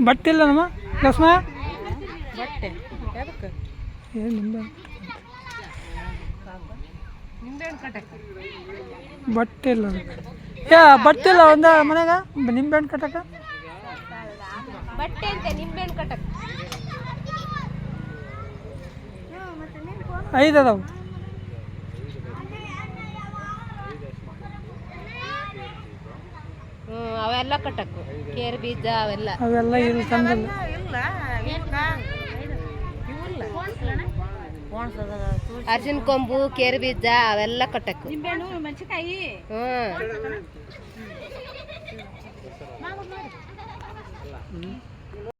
ಬಟ್ಟೆ ಇಲ್ಲ ನಮ್ಮ ಲಕ್ಷ್ಮ ಬಟ್ಟೆ ಯಾಕೆ ಏನು ನಿಂಬೆ ನಿಂಬೆಹಣ್ಣು ಕಟ್ಟಕ್ಕೆ ಬಟ್ಟೆ ಇಲ್ಲ ಬಟ್ಟೆ ಇಲ್ಲ ಒಂದು ಮನೆಗ ನಿಂಬೆಹಣ್ಣು ಕಟ್ಟಕ್ಕೆ ಬಟ್ಟೆ ಅಂತೆ ನಿಂಬೆಹಣ್ಣು ಕಟ್ಟಕ್ಕೆ 5 ಅದಾವು ಅವೆಲ್ಲ ಕಟ್ಟಕ್ಕು ಕೇರ್ ಬೀಜ ಅವೆಲ್ಲ ಇಲ್ಲಿ ತಂದಿಲ್ಲ ಅರ್ಶಿನ ಕೊಂಬು ಕೇರ್ ಬೀಜ ಅವೆಲ್ಲ ಕಟ್ಟಕ್ಕು ಮೆಣಸಿನಕಾಯಿ ಹ್ಞೂ